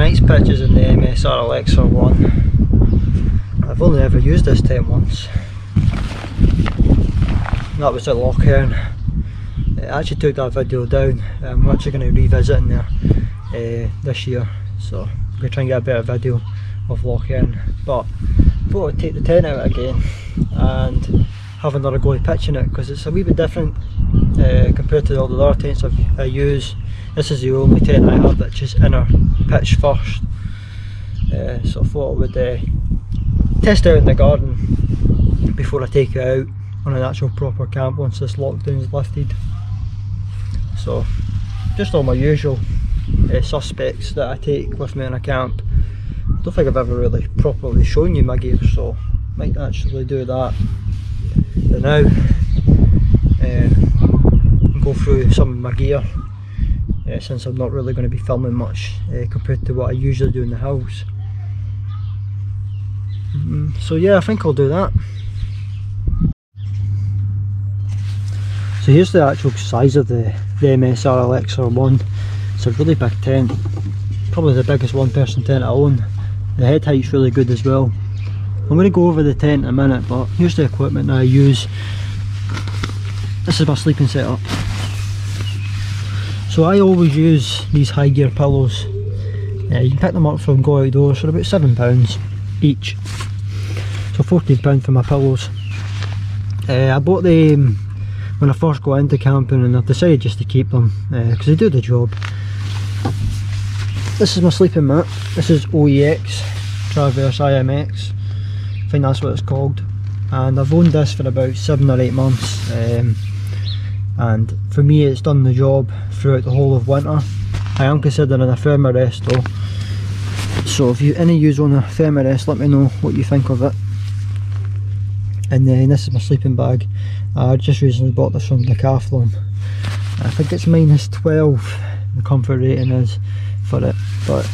tonight's pitch is in the MSR Elixir one. I've only ever used this tent once. That was at Lochern. I actually took that video down. I'm actually going to revisit in there this year, so I'm going to try and get a better video of Lochern. But I thought I'd take the tent out again and have another go at pitching it, because it's a wee bit different compared to all the other tents I use. This is the only tent I have that's just inner pitch first. So I thought I would test it out in the garden before I take it out on an actual proper camp once this lockdown is lifted. So just all my usual suspects that I take with me on a camp. I don't think I've ever really properly shown you my gear, so might actually do that now. Go through some of my gear, since I'm not really going to be filming much compared to what I usually do in the house. So yeah, I think I'll do that. So here's the actual size of the MSR Elixir one. It's a really big tent, probably the biggest one person tent I own. The head height's really good as well. I'm going to go over the tent in a minute, but here's the equipment that I use. This is my sleeping setup. So I always use these HiGear pillows. You can pick them up from Go Outdoors for about £7 each. So £14 for my pillows. I bought them when I first got into camping, and I've decided just to keep them because they do the job. This is my sleeping mat. This is OEX Traverse IMX. I think that's what it's called. And I've owned this for about 7 or 8 months. And for me it's done the job throughout the whole of winter. I am considering a thermarest though, so if any of you own a thermarest, let me know what you think of it. And then this is my sleeping bag. I just recently bought this from Decathlon. I think it's -12 the comfort rating is for it, but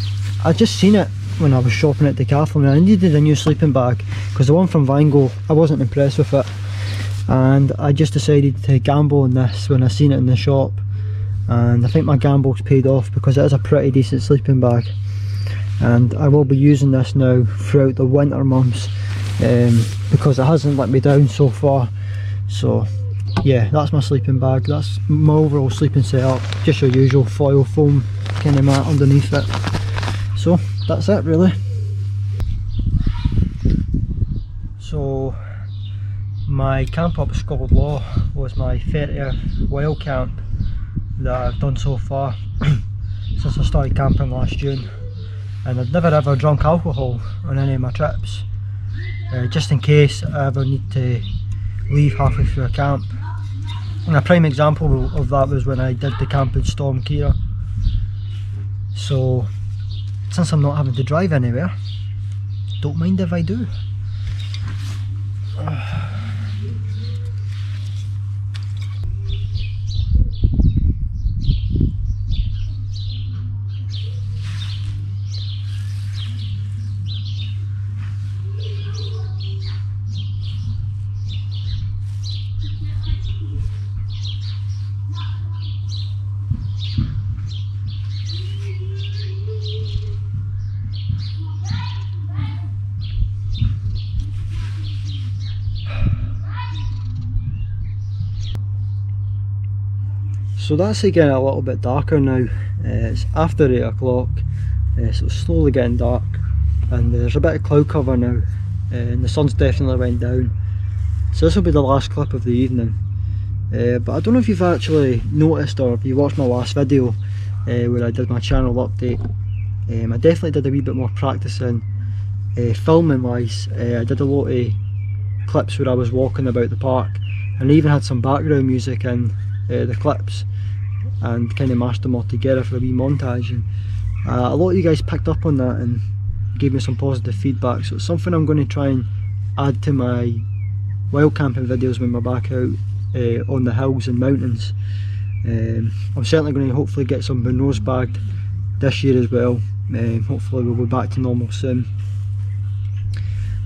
I just seen it when I was shopping at Decathlon and I needed a new sleeping bag because the one from Vango, I wasn't impressed with it. And I just decided to gamble on this when I seen it in the shop, and I think my gamble's paid off because it is a pretty decent sleeping bag, and I will be using this now throughout the winter months because it hasn't let me down so far. So yeah, that's my sleeping bag, that's my overall sleeping setup, just your usual foil foam kind of mat underneath it. So that's it really. So my camp up at Scotland Law was my 30th wild camp that I've done so far since I started camping last June, and I've never ever drunk alcohol on any of my trips, just in case I ever need to leave halfway through a camp. And a prime example of that was when I did the camp in Storm Kira. So since I'm not having to drive anywhere, don't mind if I do. So that's getting a little bit darker now. It's after 8 o'clock, so it's slowly getting dark, and there's a bit of cloud cover now, and the sun's definitely went down. So this will be the last clip of the evening. But I don't know if you've actually noticed, or if you watched my last video where I did my channel update. I definitely did a wee bit more practicing filming wise. I did a lot of clips where I was walking about the park, and I even had some background music in the clips and kind of mashed them all together for a wee montage, and a lot of you guys picked up on that and gave me some positive feedback, so it's something I'm going to try and add to my wild camping videos when we're back out on the hills and mountains. I'm certainly going to hopefully get some nose bagged this year as well. Hopefully we'll be back to normal soon.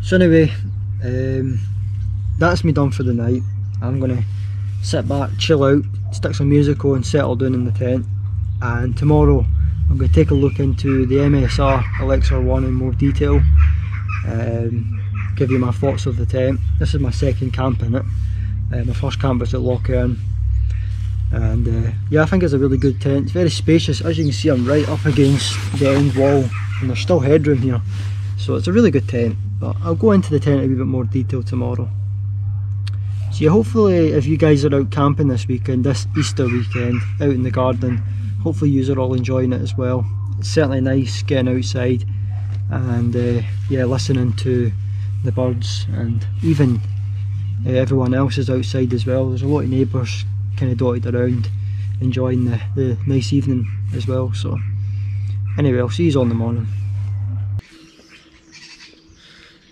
So anyway, that's me done for the night. I'm going to sit back, chill out, stick some music on, settle down in the tent, and tomorrow I'm going to take a look into the MSR Elixir one in more detail, give you my thoughts of the tent. This is my second camp in it. My first camp was at Lochern, and yeah, I think it's a really good tent. It's very spacious. As you can see, I'm right up against the end wall and there's still headroom here, so it's a really good tent. But I'll go into the tent in a wee bit more detail tomorrow. So yeah, hopefully if you guys are out camping this weekend, this Easter weekend, out in the garden, hopefully you are all enjoying it as well. It's certainly nice getting outside and yeah, listening to the birds, and even everyone else is outside as well. There's a lot of neighbours kind of dotted around enjoying the nice evening as well. So anyway, I'll see you all in the morning.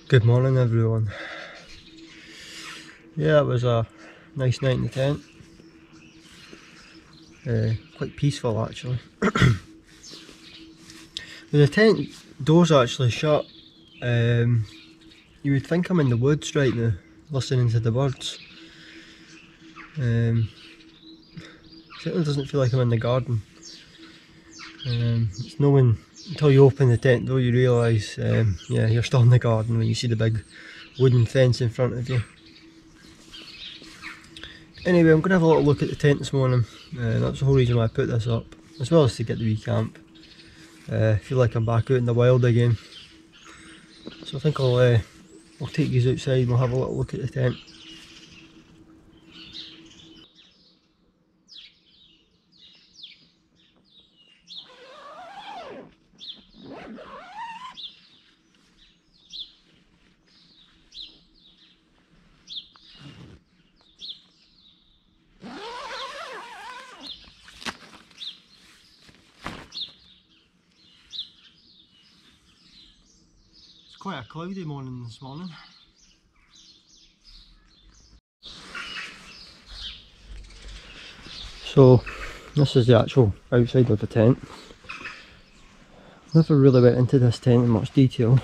Good morning everyone. Yeah, it was a nice night in the tent. Quite peaceful actually. The tent door's actually shut. You would think I'm in the woods right now, listening to the birds. Certainly doesn't feel like I'm in the garden. It's no one until you open the tent door you realise, yeah, you're still in the garden when you see the big wooden fence in front of you. Anyway, I'm going to have a little look at the tent this morning. That's the whole reason why I put this up, as well as to get the wee camp. I feel like I'm back out in the wild again. So I think I'll take you outside and we'll have a little look at the tent. Quite a cloudy morning this morning. So this is the actual outside of the tent. Never really went into this tent in much detail.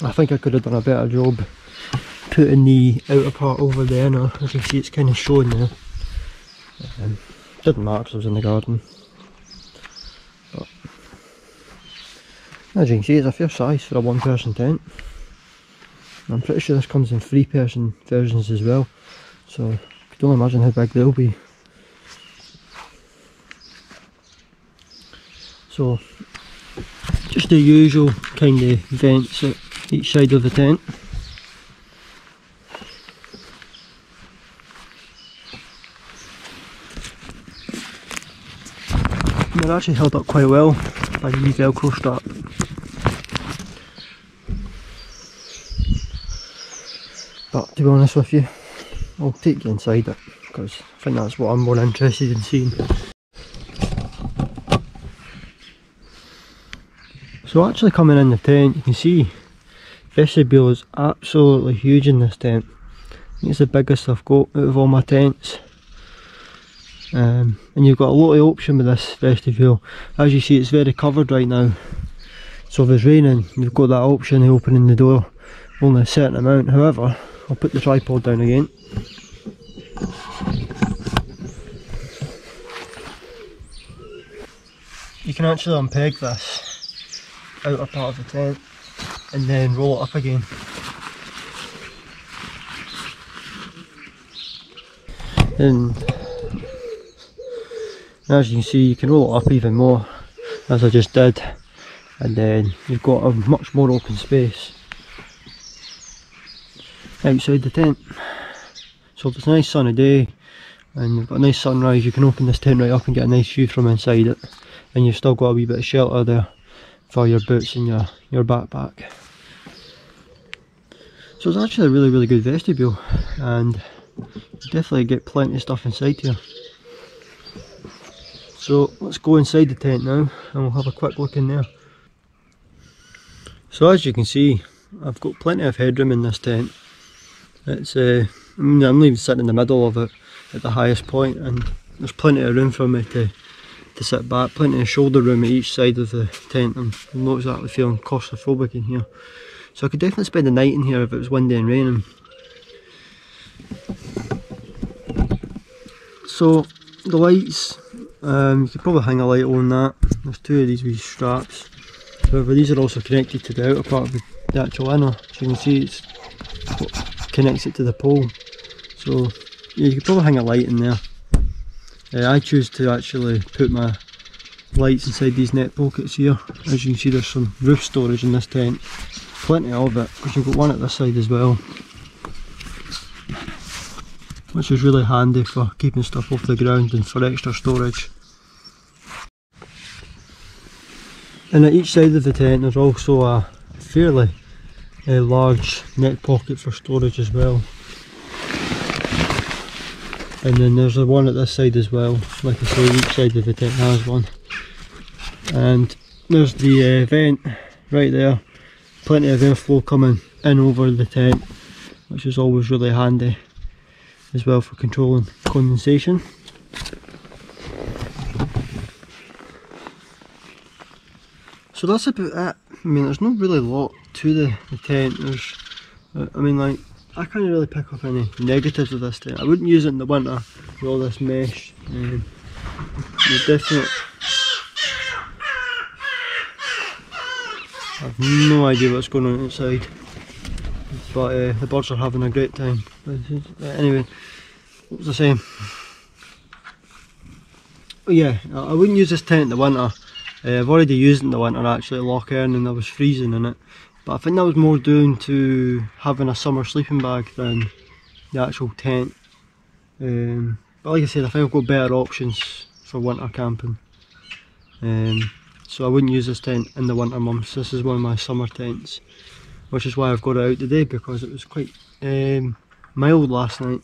I think I could have done a better job putting the outer part over the inner. As you can see, it's kind of showing there. Didn't matter because I was in the garden. But as you can see, it's a fair size for a one-person tent. I'm pretty sure this comes in 3-person versions as well, so I can only imagine how big they'll be. So just the usual kind of vents at each side of the tent. They're actually held up quite well by the wee velcro strap. But to be honest with you, I'll take you inside it because I think that's what I'm more interested in seeing. So actually coming in the tent, you can see vestibule is absolutely huge in this tent. I think it's the biggest I've got out of all my tents. And you've got a lot of option with this vestibule. As you see, it's very covered right now, so if it's raining you've got that option of opening the door only a certain amount. However, I'll put the tripod down again. You can actually unpeg this outer part of the tent and then roll it up again. And as you can see, you can roll it up even more, as I just did, and then you've got a much more open space outside the tent. So if it's a nice sunny day and you've got a nice sunrise, you can open this tent right up and get a nice view from inside it, and you've still got a wee bit of shelter there for your boots and your backpack. So it's actually a really good vestibule, and you definitely get plenty of stuff inside here. So let's go inside the tent now and we'll have a quick look in there. So as you can see, I've got plenty of headroom in this tent. It's I'm not even sitting in the middle of it at the highest point, and there's plenty of room for me to sit back, plenty of shoulder room at each side of the tent. I'm not exactly feeling claustrophobic in here, so I could definitely spend the night in here if it was windy and raining. So the lights, you could probably hang a light on that. There's two of these wee straps. However, these are also connected to the outer part of the actual inner, so you can see it's what connects it to the pole. So yeah, you could probably hang a light in there. I choose to actually put my lights inside these net pockets here. As you can see, there's some roof storage in this tent, plenty of it, because you've got one at this side as well, which is really handy for keeping stuff off the ground and for extra storage. And at each side of the tent there's also a fairly large net pocket for storage as well. And then there's the one at this side as well. Like I say, each side of the tent has one. And there's the vent right there. Plenty of airflow coming in over the tent, which is always really handy as well for controlling condensation. So that's about it. I mean, there's not really a lot to the tent. There's, I mean, like, I can't really pick up any negatives of this tent. I wouldn't use it in the winter with all this mesh. The definite, I have no idea what's going on outside, but the birds are having a great time. Anyway, what was I saying? Oh yeah, I wouldn't use this tent in the winter. I've already used it in the winter actually at Loch Earn, and I was freezing in it. But I think that was more due to having a summer sleeping bag than the actual tent. But like I said, I think I've got better options for winter camping. So I wouldn't use this tent in the winter months. This is one of my summer tents, which is why I've got it out today, because it was quite mild last night.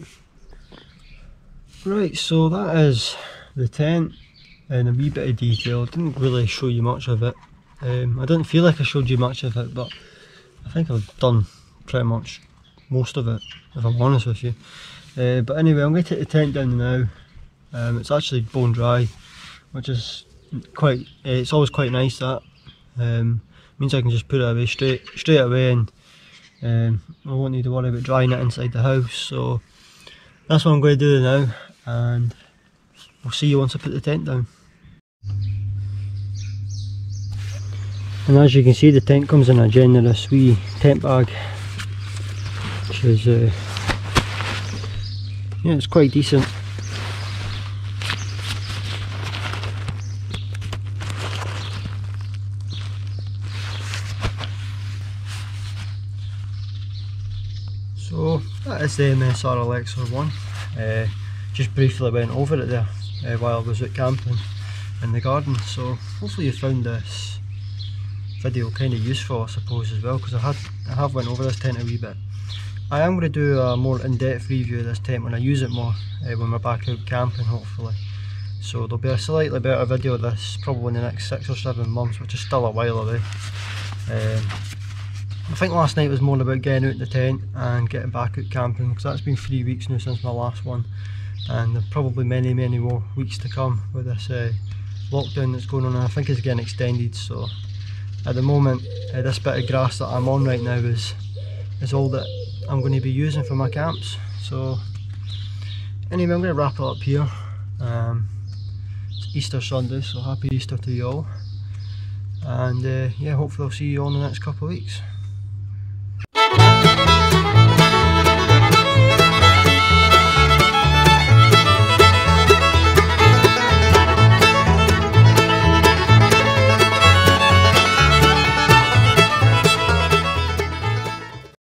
Right, so that is the tent in a wee bit of detail. I didn't really show you much of it. I didn't feel like I showed you much of it, but I think I've done pretty much most of it, if I'm honest with you. But anyway, I'm going to take the tent down now. It's actually bone dry, which is quite, it's always quite nice. That means I can just put it away straight away, and I won't need to worry about drying it inside the house. So that's what I'm going to do now, and we'll see you once I put the tent down. And as you can see, the tent comes in a generous wee tent bag, which is yeah, it's quite decent. So that is the MSR Elixir one. Just briefly went over it there while I was out camping in the garden. So hopefully you found this video kind of useful, I suppose, as well, because I have went over this tent a wee bit. I am going to do a more in-depth review of this tent when I use it more, when we're back out camping hopefully. So there'll be a slightly better video of this probably in the next 6 or 7 months, which is still a while away. I think last night was more about getting out in the tent and getting back out camping, because that's been 3 weeks now since my last one, and there are probably many more weeks to come with this lockdown that's going on, and I think it's getting extended. So at the moment, this bit of grass that I'm on right now is all that I'm going to be using for my camps. So anyway, I'm going to wrap it up here. It's Easter Sunday, so happy Easter to you all, and yeah, hopefully I'll see you all in the next couple of weeks.